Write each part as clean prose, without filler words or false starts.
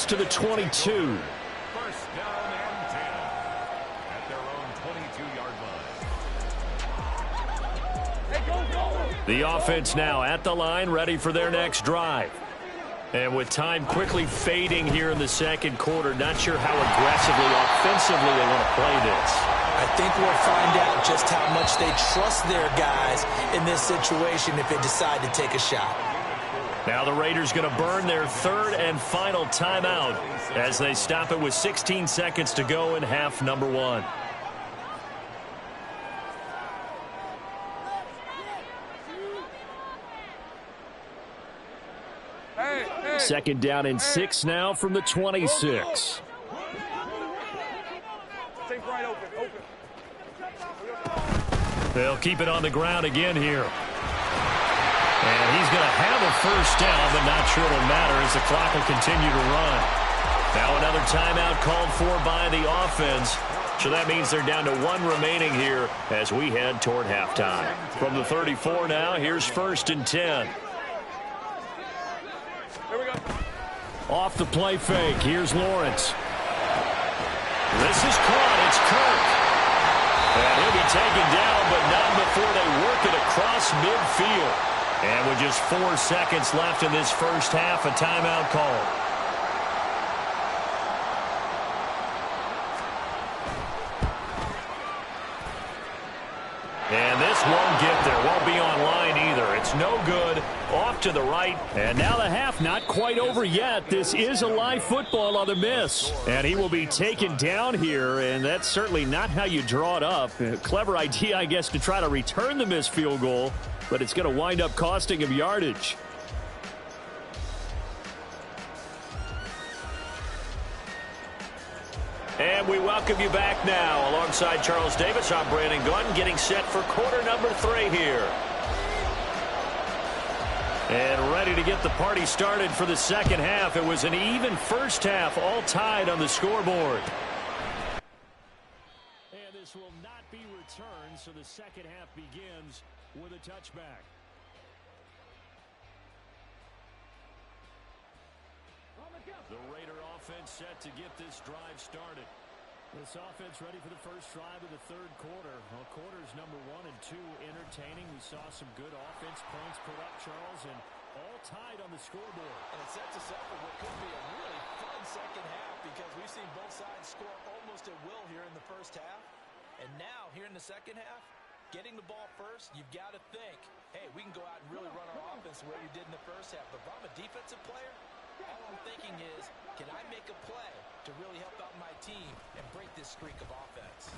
to the 22. First down and 10 at their own 22-yard line. The offense now at the line, ready for their next drive. And with time quickly fading here in the second quarter, not sure how aggressively, offensively they want to play this. I think we'll find out just how much they trust their guys in this situation if they decide to take a shot. Now the Raiders going to burn their third and final timeout as they stop it with 16 seconds to go in half number one. Second down and 6 now from the 26. They'll keep it on the ground again here. And he's going to have a first down, but not sure it'll matter as the clock will continue to run. Now another timeout called for by the offense. So that means they're down to one remaining here as we head toward halftime. From the 34 now, here's first and 10. Off the play fake. Here's Lawrence. This is caught. It's Kirk. And he'll be taken down, but not before they work it across midfield. And with just 4 seconds left in this first half, a timeout call. And this won't get there. Won't be online either. It's no good. Off to the right. And now the half not quite over yet. This is a live football on the miss. And he will be taken down here, and that's certainly not how you draw it up. A clever idea, I guess, to try to return the missed field goal, but it's going to wind up costing him yardage. And we welcome you back now. Alongside Charles Davis, I'm Brandon Gaudin, getting set for quarter number 3 here. And ready to get the party started for the second half. It was an even first half, all tied on the scoreboard. And this will not be returned, so the second half begins with a touchback. The Raider offense set to get this drive started. This offense ready for the first drive of the third quarter. Well, quarters number 1 and 2 entertaining. We saw some good offense points put up, Charles, and all tied on the scoreboard. And it sets us up for what could be a really fun second half because we've seen both sides score almost at will here in the first half. And now, here in the second half, getting the ball first, you've got to think, hey, we can go out and really run our offense the way we did in the first half. But if I'm a defensive player, all I'm thinking is, can I make a play to really help out my team and break this streak of offense?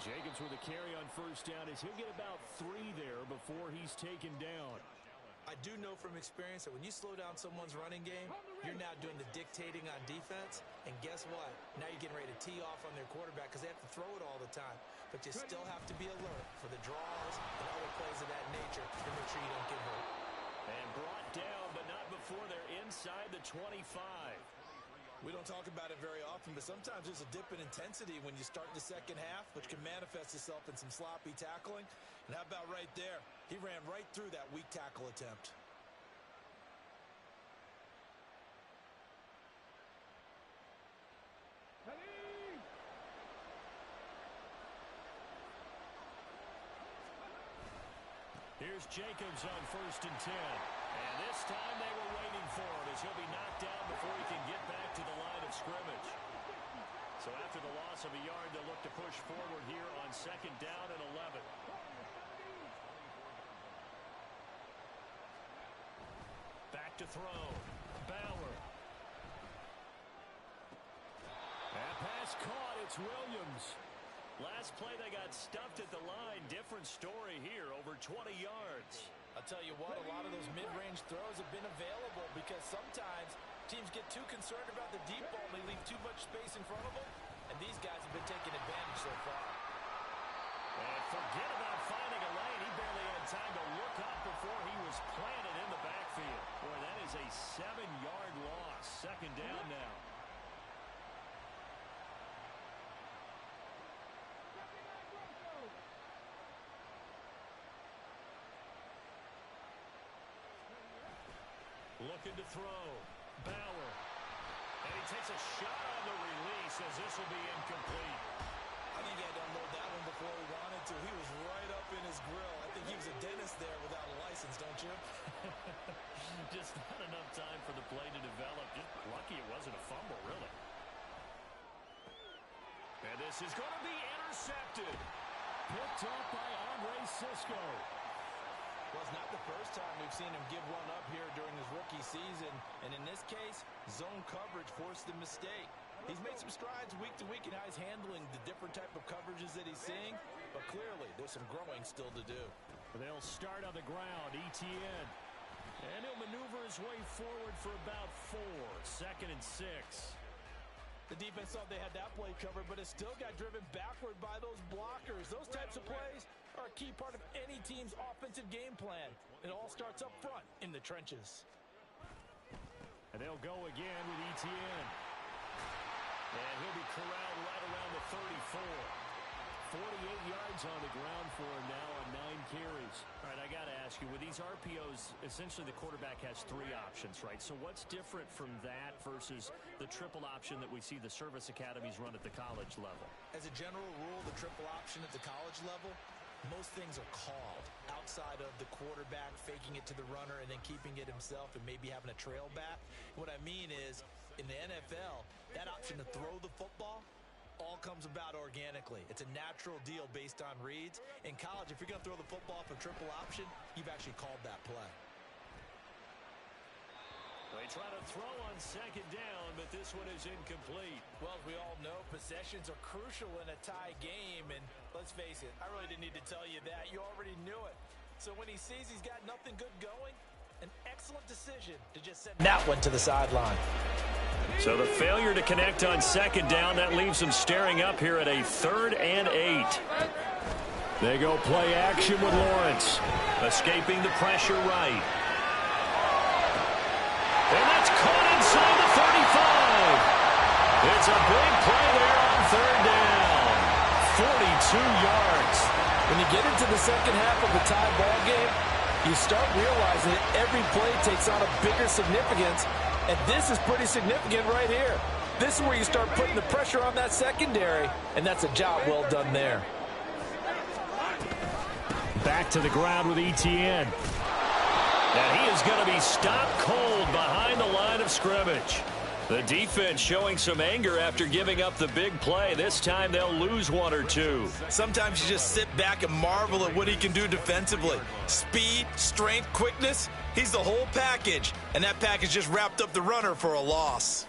Jacobs with a carry on first down as he'll get about 3 there before he's taken down. I do know from experience that when you slow down someone's running game, you're now doing the dictating on defense. And guess what? Now you're getting ready to tee off on their quarterback because they have to throw it all the time. But you still have to be alert for the draws and other plays of that nature to make sure you don't get hurt. And brought down, but not before they're inside the 25. We don't talk about it very often, but sometimes there's a dip in intensity when you start the second half, which can manifest itself in some sloppy tackling. And how about right there? He ran right through that weak tackle attempt. Here's Jacobs on first and 10. And this time they were waiting for him as he'll be knocked down before he can get back to the line of scrimmage. So after the loss of a yard, they'll look to push forward here on second down and 11. Back to throw. Bauer. That pass caught. It's Williams. Last play they got stuffed at the line. Different story here. Over 20 yards. I'll tell you what, a lot of those mid-range throws have been available because sometimes teams get too concerned about the deep ball and they leave too much space in front of them. And these guys have been taking advantage so far. And forget about finding a lane. He barely had time to look up before he was planted in the backfield. Boy, that is a 7-yard loss. Second down now. Looking to throw. Bauer. Gets a shot on the release as this will be incomplete. I think he had to unload that one before he wanted to. He was right up in his grill. I think he was a dentist there without a license, don't you? Just not enough time for the play to develop. Just lucky it wasn't a fumble, really. And this is going to be intercepted. Picked up by Andre Cisco. Well, it's not the first time we've seen him give one up here during his rookie season. And in this case, zone coverage forced the mistake. He's made some strides week to week in how he's handling the different type of coverages that he's seeing. But clearly, there's some growing still to do. They'll start on the ground, ETN. And he'll maneuver his way forward for about 4. 2nd and 6. The defense thought they had that play covered, but it still got driven backward by those blockers. Those types of plays are a key part of any team's offensive game plan. It all starts up front in the trenches. And they'll go again with ETN. And he'll be corralled right around the 34. 48 yards on the ground for him now on 9 carries. All right, I got to ask you, with these RPOs, essentially the quarterback has 3 options, right? So what's different from that versus the triple option that we see the service academies run at the college level? As a general rule, the triple option at the college level, most things are called outside of the quarterback faking it to the runner and then keeping it himself and maybe having a trail back. What I mean is, in the NFL, that option to throw the football all comes about organically. It's a natural deal based on reads. In college, if you're going to throw the football for triple option, you've actually called that play. They try to throw on 2nd down, but this one is incomplete. Well, as we all know, possessions are crucial in a tie game, and let's face it, I really didn't need to tell you that. You already knew it. So when he sees he's got nothing good going, an excellent decision to just send that one to the sideline. So the failure to connect on 2nd down, that leaves them staring up here at a 3rd and 8. They go play action with Lawrence, escaping the pressure right. And that's caught inside the 35. It's a big play there on 3rd down. 42 yards. When you get into the second half of a tie ball game, you start realizing that every play takes on a bigger significance, and this is pretty significant right here. This is where you start putting the pressure on that secondary, and that's a job well done there. Back to the ground with ETN. And he is going to be stopped cold behind the line of scrimmage. The defense showing some anger after giving up the big play. This time they'll lose 1 or 2. Sometimes you just sit back and marvel at what he can do defensively. Speed, strength, quickness, he's the whole package. And that package just wrapped up the runner for a loss.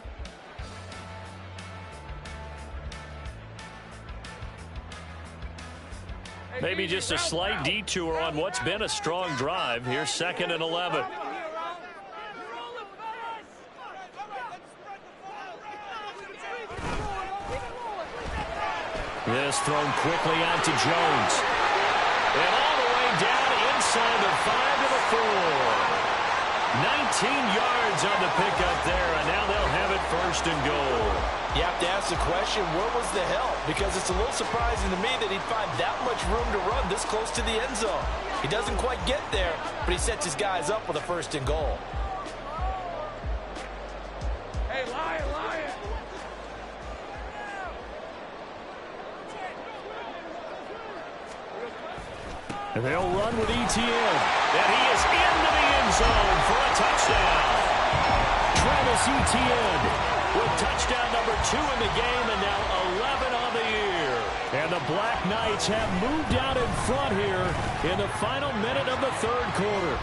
Maybe just a slight detour on what's been a strong drive. Here's 2nd and 11. This thrown quickly out to Jones. And all the way down inside the 5 to the 4. 19 yards on the pickup there, and now they'll have it 1st and goal. You have to ask the question, where was the help? Because it's a little surprising to me that he'd find that much room to run this close to the end zone. He doesn't quite get there, but he sets his guys up with a 1st and goal. Hey, Lion! And they'll run with ETN. And he is into the end zone for a touchdown. Travis Etienne with touchdown number 2 in the game, and now 11 on the year. And the Black Knights have moved out in front here in the final minute of the 3rd quarter.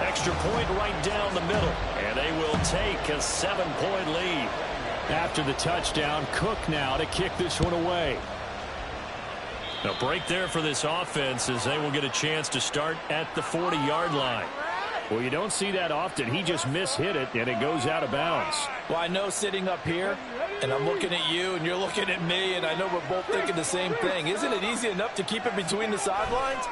Extra point right down the middle, and they will take a 7-point lead. After the touchdown, Cook now to kick this one away. A break there for this offense as they will get a chance to start at the 40-yard line. Well, you don't see that often. He just mishit it, and it goes out of bounds. Well, I know sitting up here, and I'm looking at you, and you're looking at me, and I know we're both thinking the same thing. Isn't it easy enough to keep it between the sidelines?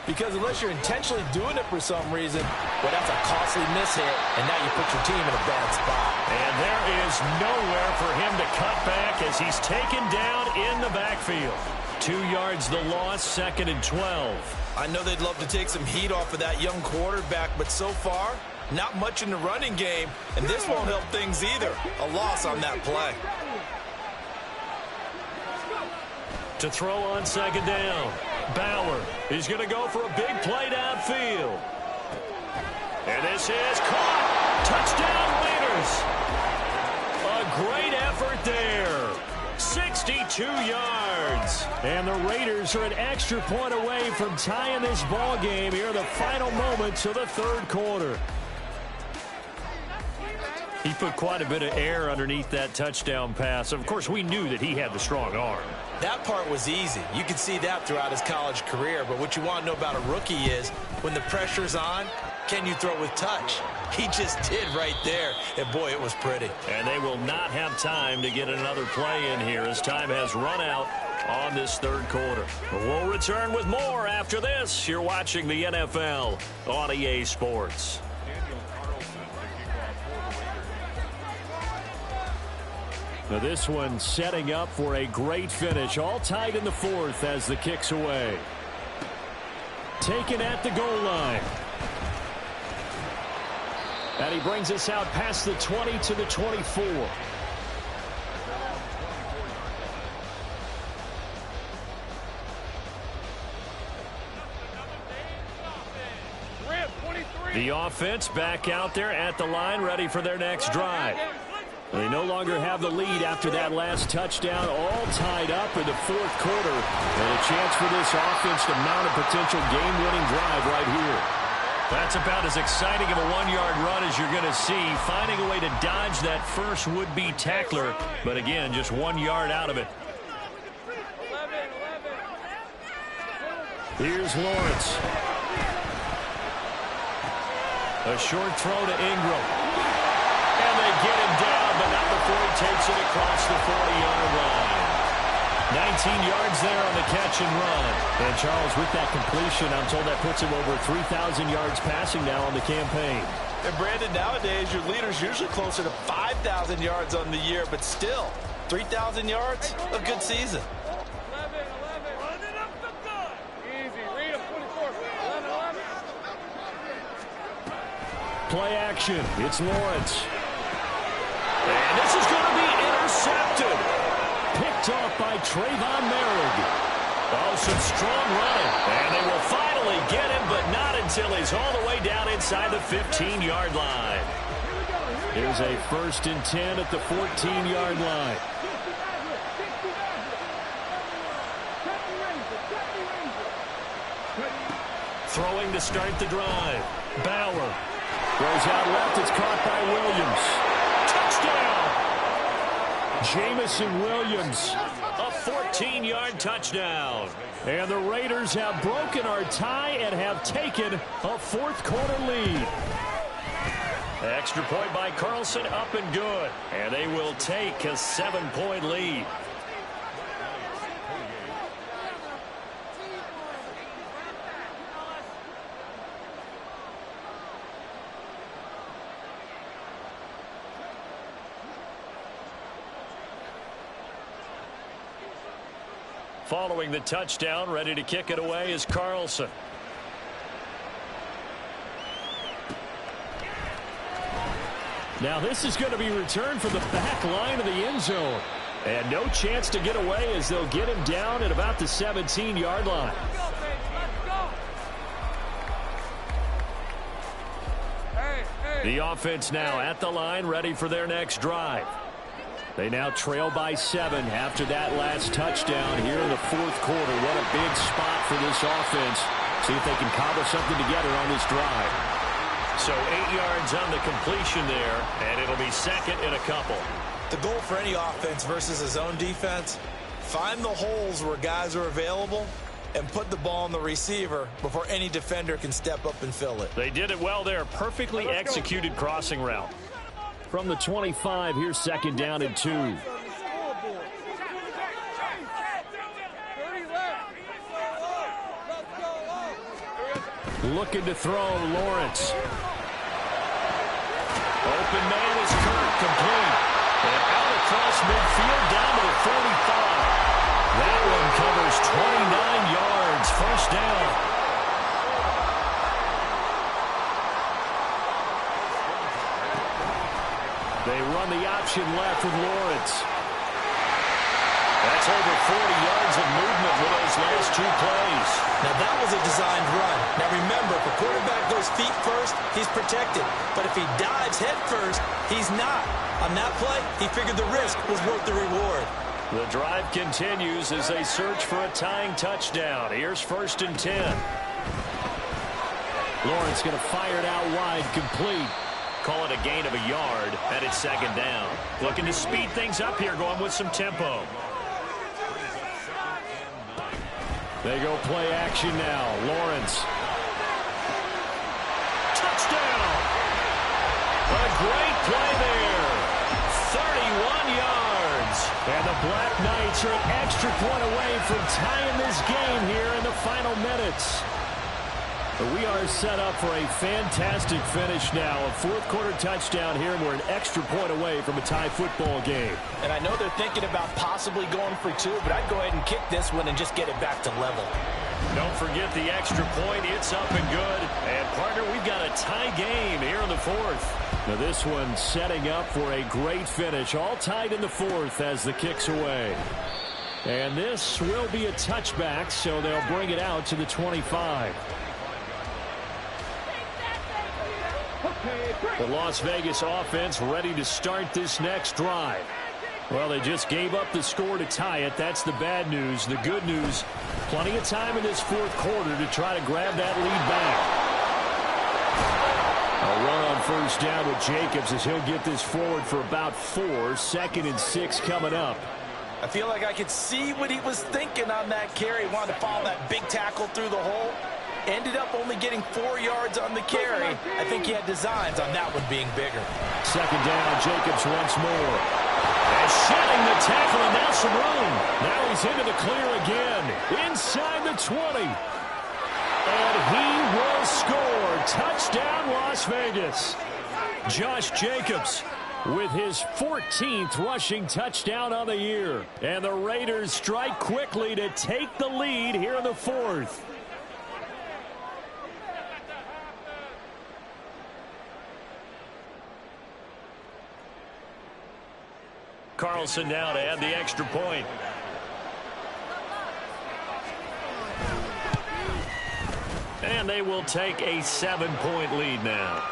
Because unless you're intentionally doing it for some reason, well, that's a costly mishit, and now you put your team in a bad spot. And there is nowhere for him to cut back as he's taken down in the backfield. 2 yards the loss, 2nd and 12. I know they'd love to take some heat off of that young quarterback, but so far, Not much in the running game, and this won't help things either. A loss on that play. To throw on second down, Bauer. He's going to go for a big play downfield. And this is caught. Touchdown, Raiders. A great effort there. 62 yards. And the Raiders are an extra point away from tying this ball game here in the final moments of the third quarter. He put quite a bit of air underneath that touchdown pass. Of course, we knew that he had the strong arm. That part was easy. You could see that throughout his college career. But what you want to know about a rookie is when the pressure's on, can you throw with touch? He just did right there. And, boy, it was pretty. And they will not have time to get another play in here as time has run out on this third quarter. We'll return with more after this. You're watching the NFL on EA Sports. Now this one setting up for a great finish. All tied in the fourth as the kick's away. Taken at the goal line. And he brings us out past the 20 to the 24. The offense back out there at the line, ready for their next drive. They no longer have the lead after that last touchdown, all tied up in the fourth quarter. And a chance for this offense to mount a potential game-winning drive right here. That's about as exciting of a one-yard run as you're going to see, finding a way to dodge that first would-be tackler. But again, just 1 yard out of it. Here's Lawrence. A short throw to Ingram. And they get him down, but not before he takes it across the 40-yard line. 19 yards there on the catch and run. And Charles, with that completion, I'm told that puts him over 3,000 yards passing now on the campaign. And Brandon, nowadays your leader's usually closer to 5,000 yards on the year, but still, 3,000 yards, a good season. Play action. It's Lawrence. And this is going to be intercepted. Picked off by Trayvon Merrick. Oh, some strong running. And they will finally get him, but not until he's all the way down inside the 15-yard line. Here's a 1st and 10 at the 14-yard line. Throwing to start the drive. Bauer. Goes out left. It's caught by Williams. Touchdown. Jamison Williams. A 14-yard touchdown. And the Raiders have broken our tie and have taken a fourth quarter lead. Extra point by Carlson, up and good. And they will take a 7-point lead. Following the touchdown, ready to kick it away is Carlson. Now this is going to be returned from the back line of the end zone. And no chance to get away as they'll get him down at about the 17-yard line. The offense now at the line, ready for their next drive. They now trail by 7 after that last touchdown here in the fourth quarter. What a big spot for this offense. See if they can cobble something together on this drive. So 8 yards on the completion there, and it'll be 2nd and a couple. The goal for any offense versus a zone defense, find the holes where guys are available and put the ball on the receiver before any defender can step up and fill it. They did it well there. Perfectly executed crossing route. From the 25, here's 2nd down and 2. Looking to throw, Lawrence. Open man is Kirk, complete. And out across midfield, down to the 45. That one covers 29 yards, 1st down. run the option left with Lawrence. That's over 40 yards of movement with those last 2 plays. Now, that was a designed run. Now, remember, if a quarterback goes feet first, he's protected. But if he dives head first, he's not. On that play, he figured the risk was worth the reward. The drive continues as they search for a tying touchdown. Here's 1st and 10. Lawrence going to fire it out wide, complete. Call it a gain of a yard, and it's 2nd down. Looking to speed things up here, going with some tempo. They go play action now. Lawrence. Touchdown! A great play there. 31 yards. And the Black Knights are an extra point away from tying this game here in the final minutes. But we are set up for a fantastic finish now. A 4th quarter touchdown here, and we're an extra point away from a tie football game. And I know they're thinking about possibly going for 2, but I'd go ahead and kick this one and just get it back to level. Don't forget the extra point. It's up and good. And, partner, we've got a tie game here in the 4th. Now this one setting up for a great finish. All tied in the 4th as the kick's away. And this will be a touchback, so they'll bring it out to the 25. The Las Vegas offense ready to start this next drive. Well, they just gave up the score to tie it. That's the bad news. The good news, plenty of time in this 4th quarter to try to grab that lead back. A run on 1st down with Jacobs as he'll get this forward for about 4. 2nd and 6 coming up. I feel like I could see what he was thinking on that carry. Wanted to follow that big tackle through the hole. Ended up only getting 4 yards on the carry. I think he had designs on that one being bigger. 2nd down, Jacobs once more. And shedding the tackle, and now some room. Now he's into the clear again. Inside the 20. And he will score. Touchdown, Las Vegas. Josh Jacobs with his 14th rushing touchdown on the year. And the Raiders strike quickly to take the lead here in the 4th. Carlson now to add the extra point. And they will take a 7-point lead now.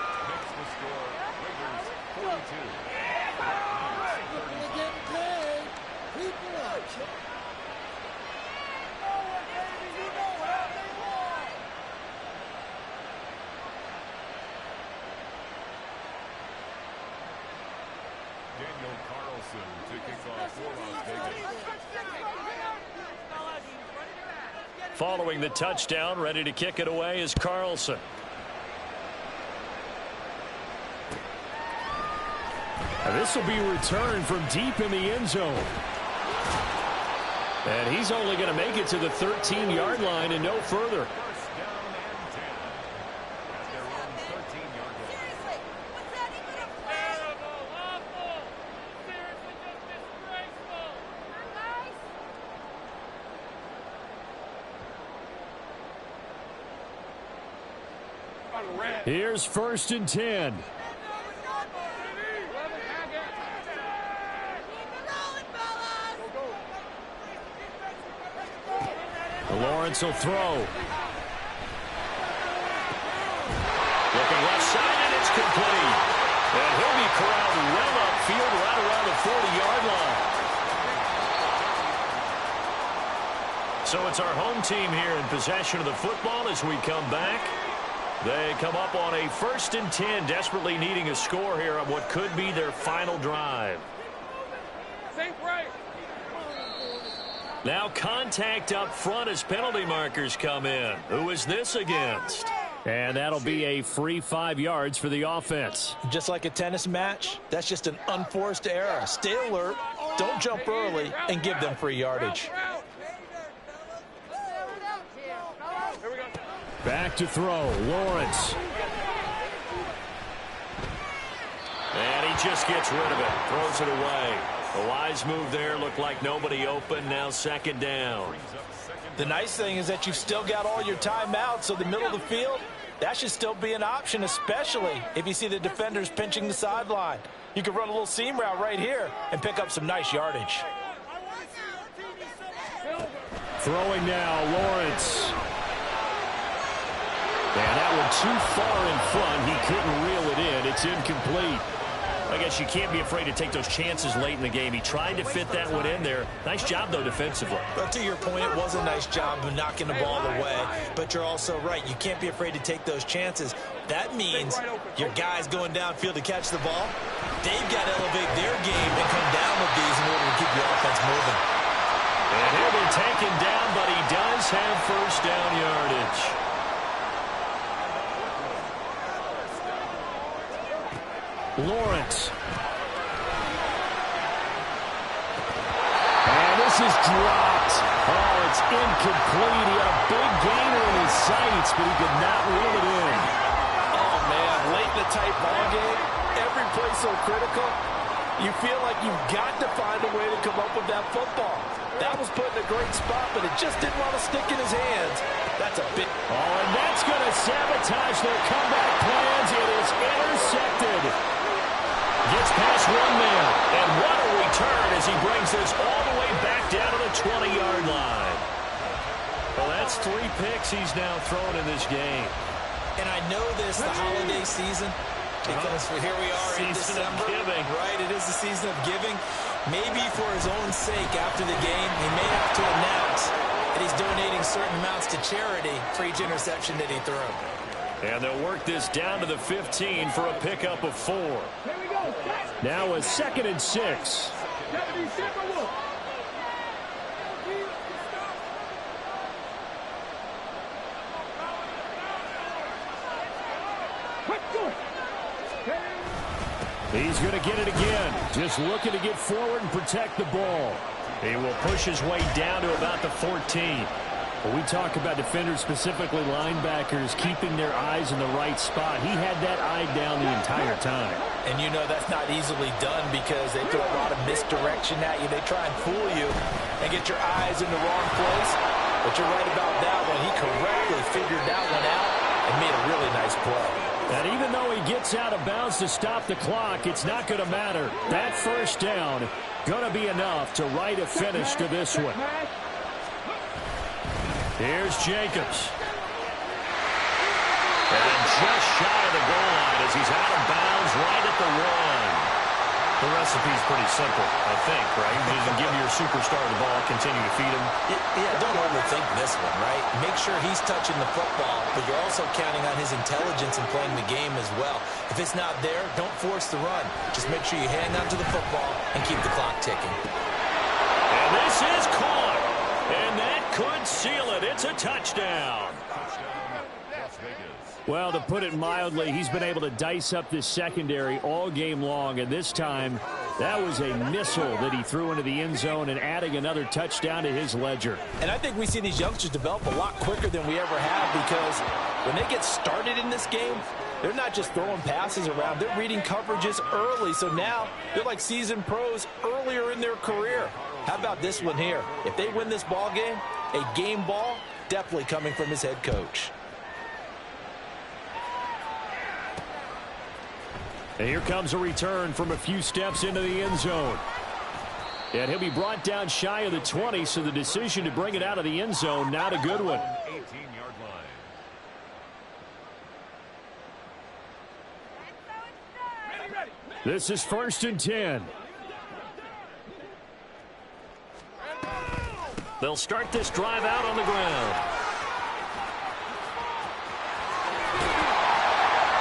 Following the touchdown, ready to kick it away is Carlson. And this will be returned from deep in the end zone. And he's only going to make it to the 13-yard line and no further. Here's 1st and 10. Lawrence will throw. Looking left side, and it's complete. And he'll be corralled well upfield right around the 40-yard line. So it's our home team here in possession of the football as we come back. They come up on a 1st and 10, desperately needing a score here on what could be their final drive. Now contact up front as penalty markers come in. Who is this against? And that'll be a free 5 yards for the offense. Just like a tennis match, that's just an unforced error. Stay alert, don't jump early, and give them free yardage. Back to throw, Lawrence. And he just gets rid of it, throws it away. A wise move there, looked like nobody open, now 2nd down. The nice thing is that you've still got all your timeouts, so the middle of the field, that should still be an option, especially if you see the defenders pinching the sideline. You can run a little seam route right here and pick up some nice yardage. Throwing now, Lawrence. And that one too far in front. He couldn't reel it in. It's incomplete. I guess you can't be afraid to take those chances late in the game. He tried to fit that one in there. Nice job, though, defensively. But to your point, it was a nice job of knocking the ball away. But you're also right. You can't be afraid to take those chances. That means your guys going downfield to catch the ball, they've got to elevate their game and come down with these in order to keep the offense moving. And he'll be taken down, but he does have first down yardage. Lawrence. And this is dropped. Oh, it's incomplete. He had a big gainer in his sights, but he could not reel it in. Oh, man, late in the tight ball game, every play so critical, you feel like you've got to find a way to come up with that football. That was put in a great spot, but it just didn't want to stick in his hands. That's a big... Oh, and that's going to sabotage their comeback plans. It is intercepted. Gets past one man. And what a return as he brings this all the way back down to the 20-yard line. Well, that's 3 picks he's now thrown in this game. And I know this, the holiday season, because here we are in December. Giving. Right, it is the season of giving. Maybe for his own sake after the game, he may have to announce that he's donating certain amounts to charity for each interception that he threw. And they'll work this down to the 15 for a pickup of 4. Now a 2nd and 6. He's going to get it again. Just looking to get forward and protect the ball. He will push his way down to about the 14. When we talk about defenders, specifically linebackers, keeping their eyes in the right spot, he had that eye down the entire time. And you know that's not easily done because they throw a lot of misdirection at you. They try and fool you and get your eyes in the wrong place. But you're right about that one. He correctly figured that one out and made a really nice play. And even though he gets out of bounds to stop the clock, it's not going to matter. That first down going to be enough to write a finish to this one. Here's Jacobs. And just shy of the goal line as he's out of bounds right at the 1. The recipe's pretty simple, I think, right? You can give your superstar the ball, continue to feed him. Yeah, don't overthink this one, right? Make sure he's touching the football, but you're also counting on his intelligence in playing the game as well. If it's not there, don't force the run. Just make sure you hang on to the football and keep the clock ticking. And this is caught. And that could seal it. It's a touchdown. Well, to put it mildly, he's been able to dice up this secondary all game long, and this time that was a missile that he threw into the end zone and adding another touchdown to his ledger. And I think we see these youngsters develop a lot quicker than we ever have because when they get started in this game, they're not just throwing passes around. They're reading coverages early, so now they're like seasoned pros earlier in their career. How about this one here? If they win this ball game, a game ball definitely coming from his head coach. And here comes a return from a few steps into the end zone. And he'll be brought down shy of the 20, so the decision to bring it out of the end zone, not a good one. 18-yard line. This is 1st and 10. They'll start this drive out on the ground.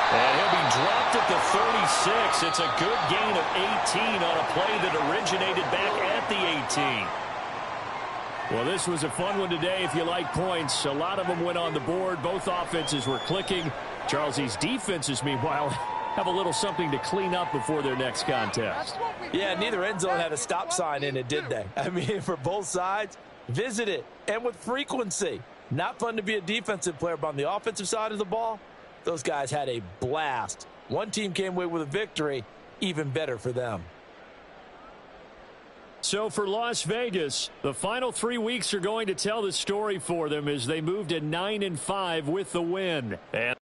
And he'll be dropped at the 36. It's a good gain of 18 on a play that originated back at the 18. Well, this was a fun one today if you like points. A lot of them went on the board. Both offenses were clicking. Charles, these defenses, meanwhile, have a little something to clean up before their next contest. Yeah, neither end zone had a stop sign in it, did they? I mean, for both sides, visit it, and with frequency. Not fun to be a defensive player, but on the offensive side of the ball, those guys had a blast. One team came away with a victory, even better for them. So for Las Vegas, the final 3 weeks are going to tell the story for them as they move to 9-5 with the win. And